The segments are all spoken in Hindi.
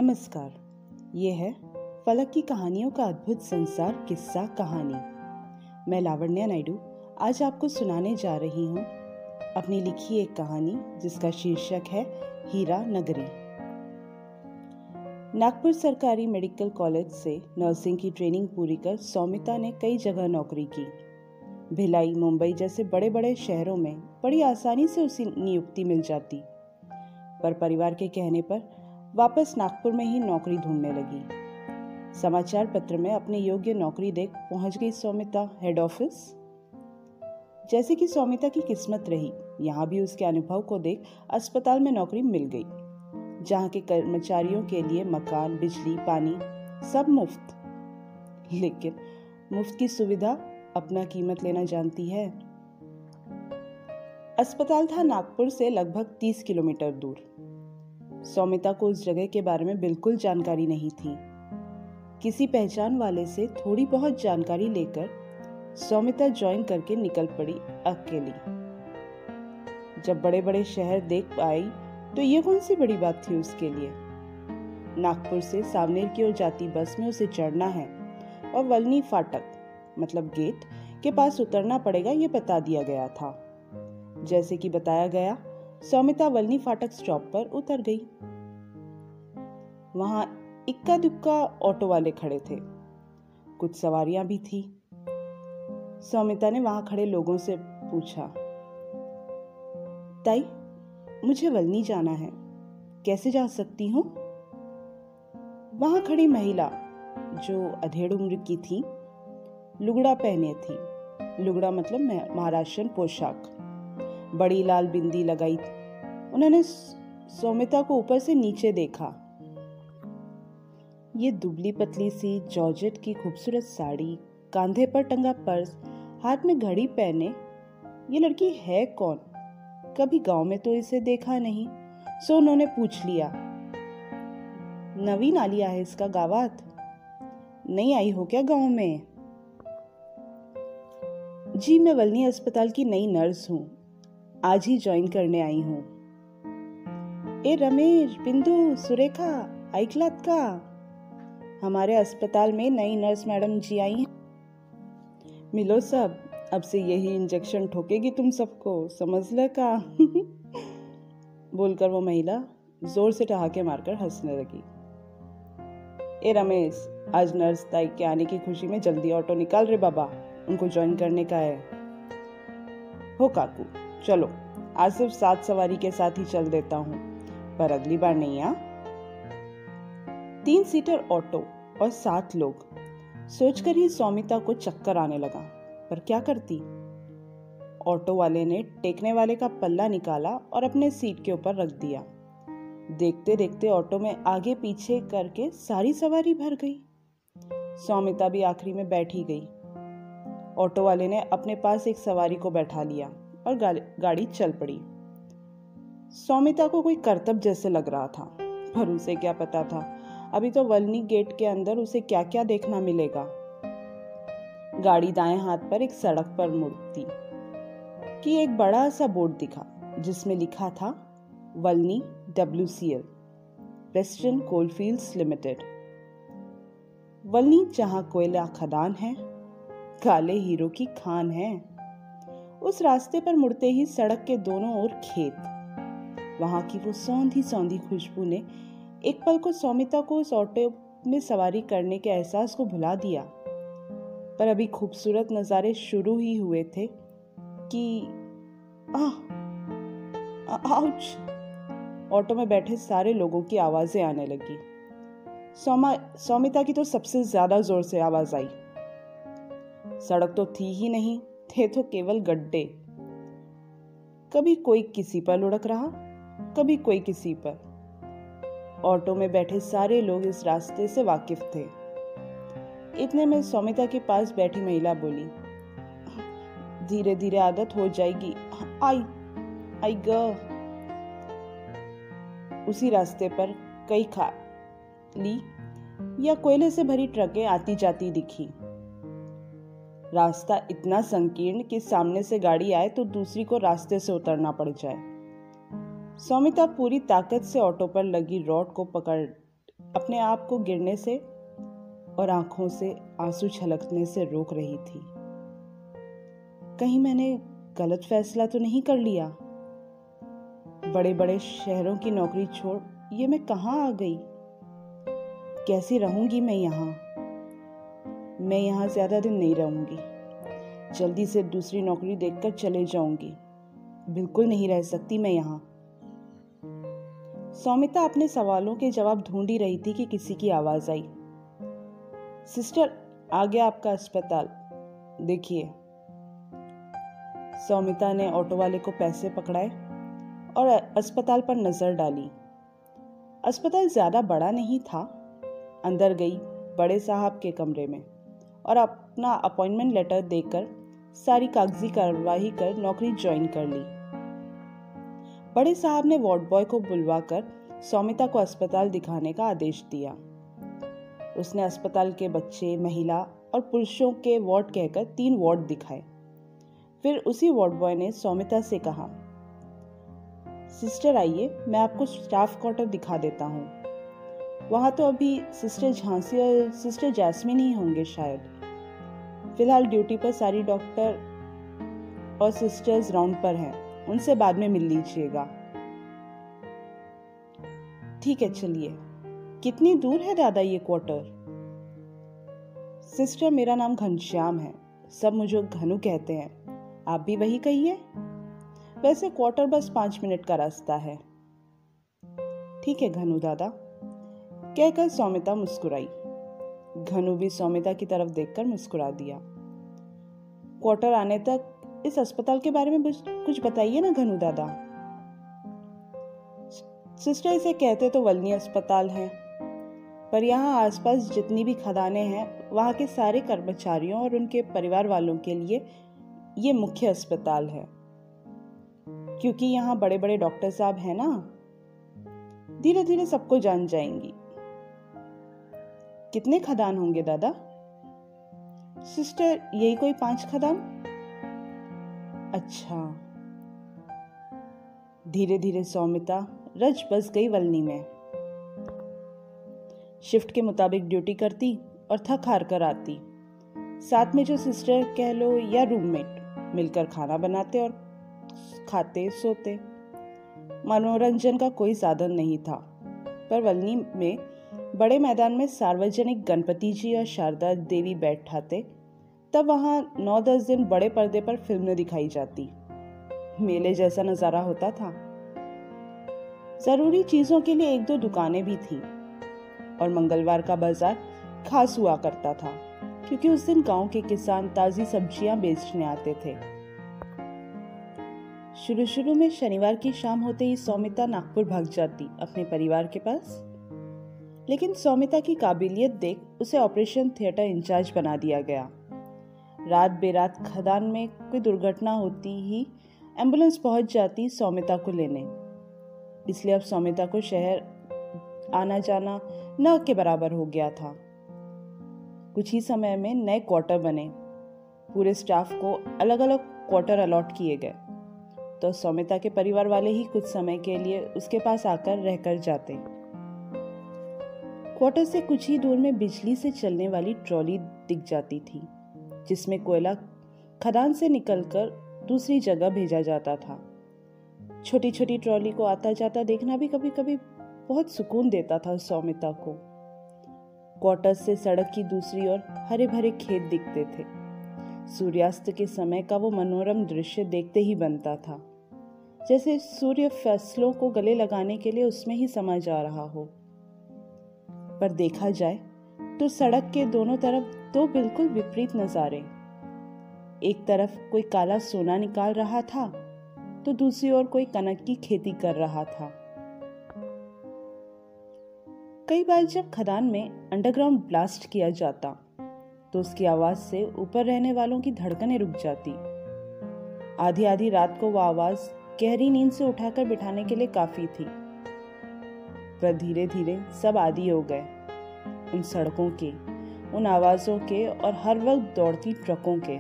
नमस्कार। ये है फलक की कहानियों का अद्भुत संसार किस्सा कहानी। मैं लावण्या नायडू आज आपको सुनाने जा रही हूँ अपनी लिखी एक कहानी जिसका शीर्षक है हीरा नगरी। नागपुर सरकारी मेडिकल कॉलेज से नर्सिंग की ट्रेनिंग पूरी कर सौमिता ने कई जगह नौकरी की। भिलाई, मुंबई जैसे बड़े बड़े शहरों में बड़ी आसानी से उसे नियुक्ति मिल जाती, पर परिवार के कहने पर वापस नागपुर में ही नौकरी ढूंढने लगी। समाचार पत्र में अपने योग्य नौकरी देख पहुंच गई सौमिता हेड ऑफिस। जैसे कि सौमिता की किस्मत रही, यहाँ भी उसके अनुभव को देख अस्पताल में नौकरी मिल गई, जहाँ के कर्मचारियों के लिए मकान, बिजली, पानी सब मुफ्त। लेकिन मुफ्त की सुविधा अपना कीमत लेना जानती है। अस्पताल था नागपुर से लगभग 30 किलोमीटर दूर। सौमिता को उस जगह के बारे में बिल्कुल जानकारी नहीं थी। किसी पहचान वाले से थोड़ी बहुत जानकारी लेकर सौमिता ज्वाइन करके निकल पड़ी अकेली। जब बड़े बड़े शहर देख आई तो ये कौन सी बड़ी बात थी उसके लिए। नागपुर से सावनेर की ओर जाती बस में उसे चढ़ना है और वलनी फाटक मतलब गेट के पास उतरना पड़ेगा, ये बता दिया गया था। जैसे कि बताया गया, सौमिता वलनी फाटक स्टॉप पर उतर गई। वहां इक्का दुक्का ऑटो वाले खड़े थे, कुछ सवारियां भी थी। सौमिता ने वहां खड़े लोगों से पूछा, ताई मुझे वलनी जाना है, कैसे जा सकती हूँ? वहां खड़ी महिला जो अधेड़ उम्र की थी, लुगड़ा पहने थी। लुगड़ा मतलब महाराष्ट्रन पोशाक, बड़ी लाल बिंदी लगाई। उन्होंने सौमिता को ऊपर से नीचे देखा। ये दुबली पतली सी जॉर्जेट की खूबसूरत साड़ी, कांधे पर टंगा पर्स, हाथ में घड़ी पहने ये लड़की है कौन? कभी गांव में तो इसे देखा नहीं। सो उन्होंने पूछ लिया, नवीन आलिया है इसका गावात? नहीं आई हो क्या गांव में? जी मैं वलनी अस्पताल की नई नर्स हूँ, आज ही ज्वाइन करने आई हूँ। ए रमेश, बिंदू, सुरेखा ऐकलात का? हमारे अस्पताल में नई नर्स मैडम जी आई हैं। मिलो सब, अब से यही इंजेक्शन ठोकेगी तुम सबको, समझ ल का? बोलकर वो महिला जोर से ठहाके मारकर हंसने लगी। ए रमेश, आज नर्स ताई के आने की खुशी में जल्दी ऑटो निकाल रे बाबा, उनको ज्वाइन करने का है। हो काकू, चलो आज सिर्फ 7 सवारी के साथ ही चल देता हूँ, पर अगली बार नहीं। 3 सीटर ऑटो और 7 लोग, सोचकर ही सौमिता को चक्कर आने लगा, पर क्या करती। ऑटो वाले ने टेकने वाले का पल्ला निकाला और अपने सीट के ऊपर रख दिया। देखते देखते ऑटो में आगे पीछे करके सारी सवारी भर गई। सौमिता भी आखिरी में बैठी गई। ऑटो वाले ने अपने पास एक सवारी को बैठा लिया और गाड़ी चल पड़ी। सौमिता को कोई करतब जैसे लग रहा था, पर उसे क्या पता था अभी तो वलनी गेट के अंदर उसे क्या क्या देखना मिलेगा। गाड़ी दाएं हाथ पर एक सड़क पर मुड़ती कि एक बड़ा सा बोर्ड दिखा, जिसमें लिखा था वलनी WCL, वेस्टर्न कोलफील्ड्स लिमिटेड। वलनी जहां कोयला खदान है, काले हीरो की खान है। उस रास्ते पर मुड़ते ही सड़क के दोनों ओर खेत। वहां की वो सौंधी सौंधी खुशबू ने एक पल को सौमिता को उस ऑटो में सवारी करने के एहसास को भुला दिया। पर अभी खूबसूरत नजारे शुरू ही हुए थे कि आउच! ऑटो में बैठे सारे लोगों की आवाजें आने लगी। सौमिता की तो सबसे ज्यादा जोर से आवाज आई। सड़क तो थी ही नहीं, थे तो केवल गड्ढे। कभी कोई किसी पर लुढ़क रहा, कभी कोई किसी पर। ऑटो में बैठे सारे लोग इस रास्ते से वाकिफ थे। इतने में सौमिता के पास बैठी महिला बोली, धीरे धीरे आदत हो जाएगी। आई ग। उसी रास्ते पर कई खाली या कोयले से भरी ट्रकें आती जाती दिखी। रास्ता इतना संकीर्ण कि सामने से गाड़ी आए तो दूसरी को रास्ते से उतरना पड़ जाए। सौमिता पूरी ताकत से ऑटो पर लगी रॉड को पकड़ अपने आप को गिरने से और आंखों से आंसू छलकने से रोक रही थी। कहीं मैंने गलत फैसला तो नहीं कर लिया? बड़े बड़े शहरों की नौकरी छोड़ ये मैं कहाँ आ गई? कैसी रहूंगी मैं यहाँ? मैं यहाँ ज्यादा दिन नहीं रहूंगी। जल्दी से दूसरी नौकरी देखकर चले जाऊंगी। बिल्कुल नहीं रह सकती मैं यहाँ। सौमिता अपने सवालों के जवाब ढूंढ ही रही थी कि किसी की आवाज आई। सिस्टर, आ गया आपका अस्पताल, देखिए। सौमिता ने ऑटो वाले को पैसे पकड़ाए और अस्पताल पर नजर डाली। अस्पताल ज्यादा बड़ा नहीं था। अंदर गई बड़े साहब के कमरे में और अपना अपॉइंटमेंट लेटर देकर सारी कागजी कार्यवाही कर नौकरी ज्वाइन कर ली। बड़े साहब ने वार्ड बॉय को बुलवाकर सौमिता को अस्पताल दिखाने का आदेश दिया। उसने अस्पताल के बच्चे, महिला और पुरुषों के वार्ड कहकर 3 वार्ड दिखाए। फिर उसी वार्ड बॉय ने सौमिता से कहा, सिस्टर आइए, मैं आपको स्टाफ क्वार्टर दिखा देता हूँ। वहां तो अभी सिस्टर झांसी और सिस्टर जैस्मिन ही होंगे शायद। फिलहाल ड्यूटी पर सारी डॉक्टर और सिस्टर्स राउंड पर हैं, उनसे बाद में मिल लीजिएगा। ठीक है, चलिए। कितनी दूर है दादा ये क्वार्टर? सिस्टर, मेरा नाम घनश्याम है, सब मुझे घनु कहते हैं, आप भी वही कहिए। वैसे क्वार्टर बस 5 मिनट का रास्ता है। ठीक है घनु दादा, कहकर सौमिता मुस्कुराई। घनु भी सौमिता की तरफ देखकर मुस्कुरा दिया। क्वार्टर आने तक इस अस्पताल के बारे में कुछ बताइए ना घनु दादा। सिस्टर, इसे कहते तो वलनी अस्पताल है, पर यहाँ आसपास जितनी भी खदानें हैं वहाँ के सारे कर्मचारियों और उनके परिवार वालों के लिए ये मुख्य अस्पताल है, क्योंकि यहाँ बड़े बड़े डॉक्टर साहब हैं ना। धीरे धीरे सबको जान जाएंगी। कितने खदान होंगे दादा? सिस्टर, यही कोई 5 खदान। अच्छा। धीरे धीरे सौमिता रच बस गई वलनी में। शिफ्ट के मुताबिक ड्यूटी करती और थक हार कर आती। साथ में जो सिस्टर कह लो या रूममेट मिलकर खाना बनाते और खाते सोते। मनोरंजन का कोई साधन नहीं था, पर वलनी में बड़े मैदान में सार्वजनिक गणपति जी और शारदा देवी बैठाते, तब वहां 9-10 दिन बड़े पर्दे पर फिल्में दिखाई जाती। मेले जैसा नजारा होता था। जरूरी चीजों के लिए 1-2 दुकानें भी थी और मंगलवार का बाजार खास हुआ करता था, क्योंकि उस दिन गांव के किसान ताजी सब्जियां बेचने आते थे। शुरू में शनिवार की शाम होते ही सौमिता नागपुर भाग जाती अपने परिवार के पास, लेकिन सौमिता की काबिलियत देख उसे ऑपरेशन थिएटर इंचार्ज बना दिया गया। रात बेरात खदान में कोई दुर्घटना होती ही एम्बुलेंस पहुंच जाती सौमिता को लेने। इसलिए अब सौमिता को शहर आना जाना न के बराबर हो गया था। कुछ ही समय में नए क्वार्टर बने। पूरे स्टाफ को अलग अलग क्वार्टर अलॉट किए गए, तो सौमिता के परिवार वाले ही कुछ समय के लिए उसके पास आकर रहकर जाते। क्वार्टर से कुछ ही दूर में बिजली से चलने वाली ट्रॉली दिख जाती थी, जिसमें कोयला खदान से निकलकर दूसरी जगह भेजा जाता था। छोटी छोटी ट्रॉली को आता जाता देखना भी कभी कभी बहुत सुकून देता था सौमिता को। क्वार्टर से सड़क की दूसरी ओर हरे भरे खेत दिखते थे। सूर्यास्त के समय का वो मनोरम दृश्य देखते ही बनता था, जैसे सूर्य फसलों को गले लगाने के लिए उसमें ही समा जा रहा हो। पर देखा जाए तो सड़क के दोनों तरफ 2 बिल्कुल विपरीत नजारे। एक तरफ कोई काला सोना निकाल रहा था, तो दूसरी ओर कोई कनक की खेती कर रहा था। कई बार जब खदान में अंडरग्राउंड ब्लास्ट किया जाता, तो उसकी आवाज से ऊपर रहने वालों की धड़कनें रुक जाती। आधी आधी रात को वह आवाज गहरी नींद से उठाकर बिठाने के लिए काफी थी। पर धीरे धीरे सब आदी हो गए उन सड़कों के, उन आवाजों के और हर वक्त दौड़ती ट्रकों के।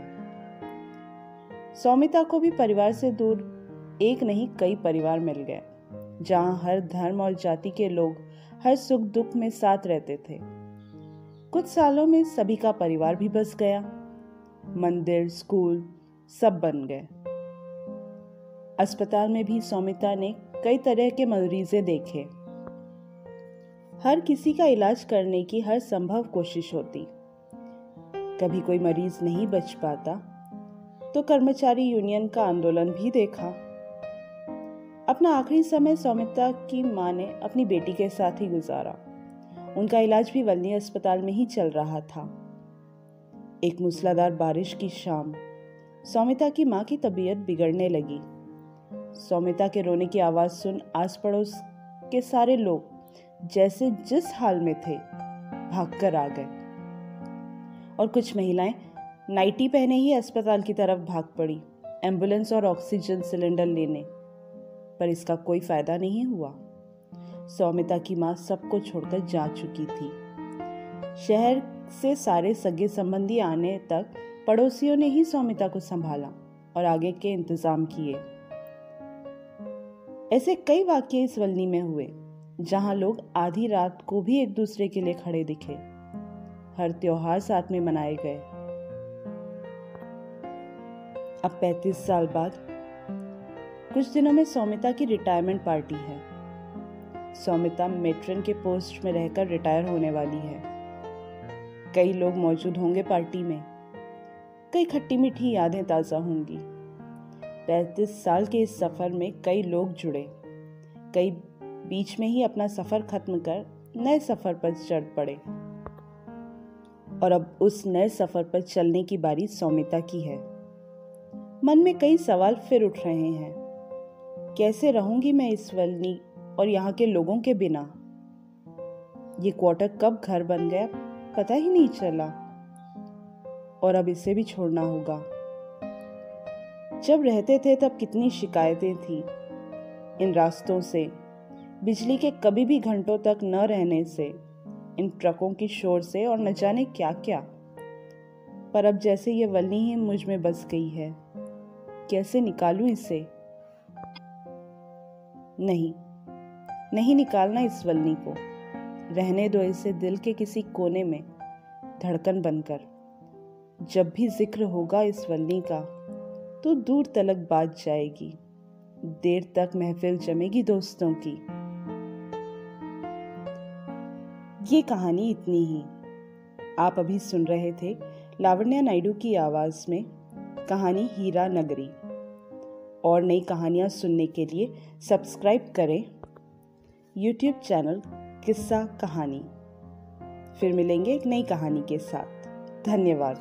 सौमिता को भी परिवार से दूर एक नहीं कई परिवार मिल गए, जहां हर धर्म और जाति के लोग हर सुख दुख में साथ रहते थे। कुछ सालों में सभी का परिवार भी बस गया। मंदिर, स्कूल सब बन गए। अस्पताल में भी सौमिता ने कई तरह के मरीजें देखे। हर किसी का इलाज करने की हर संभव कोशिश होती। कभी कोई मरीज नहीं बच पाता तो कर्मचारी यूनियन का आंदोलन भी देखा। अपना आखिरी समय सौमिता की मां ने अपनी बेटी के साथ ही गुजारा। उनका इलाज भी वल्ली अस्पताल में ही चल रहा था। एक मूसलाधार बारिश की शाम सौमिता की मां की तबीयत बिगड़ने लगी। सौमिता के रोने की आवाज सुन आस पड़ोस के सारे लोग जैसे जिस हाल में थे भागकर आ गए और कुछ महिलाएं नाइटी पहने ही अस्पताल की तरफ भाग पड़ी, एम्बुलेंस और ऑक्सीजन सिलेंडर लेने। पर इसका कोई फायदा नहीं हुआ। सौमिता की मां सबको छोड़कर जा चुकी थी। शहर से सारे सगे संबंधी आने तक पड़ोसियों ने ही सौमिता को संभाला और आगे के इंतजाम किए। ऐसे कई वाकये इस वल्ली में हुए जहां लोग आधी रात को भी एक दूसरे के लिए खड़े दिखे। हर त्योहार साथ में मनाए गए। अब 35 साल बाद कुछ दिनों में सौमिता की रिटायरमेंट पार्टी है। सौमिता मेट्रन के पोस्ट में रहकर रिटायर होने वाली है। कई लोग मौजूद होंगे पार्टी में। कई खट्टी मीठी यादें ताज़ा होंगी। 35 साल के इस सफ़र में कई लोग जुड़े। कई बीच में ही अपना सफ़र खत्म कर नए सफ़र पर चढ़ पड़े और अब उस नए सफ़र पर चलने की बारी सौमिता की है। मन में कई सवाल फिर उठ रहे हैं। कैसे रहूंगी मैं इस वल्ली और यहाँ के लोगों के बिना? ये क्वार्टर कब घर बन गया पता ही नहीं चला और अब इसे भी छोड़ना होगा। जब रहते थे तब कितनी शिकायतें थी इन रास्तों से, बिजली के कभी भी घंटों तक न रहने से, इन ट्रकों की शोर से और न जाने क्या क्या। पर अब जैसे ये वल्ली ही मुझ में बस गई है। कैसे निकालूं इसे? नहीं निकालना इस वल्ली को। रहने दो इसे दिल के किसी कोने में धड़कन बनकर। जब भी जिक्र होगा इस वल्ली का तो दूर तलक बात जाएगी। देर तक महफिल जमेगी दोस्तों की। ये कहानी इतनी ही। आप अभी सुन रहे थे लावण्या नायडू की आवाज में कहानी हीरा नगरी। और नई कहानियाँ सुनने के लिए सब्सक्राइब करें YouTube चैनल किस्सा कहानी। फिर मिलेंगे एक नई कहानी के साथ। धन्यवाद।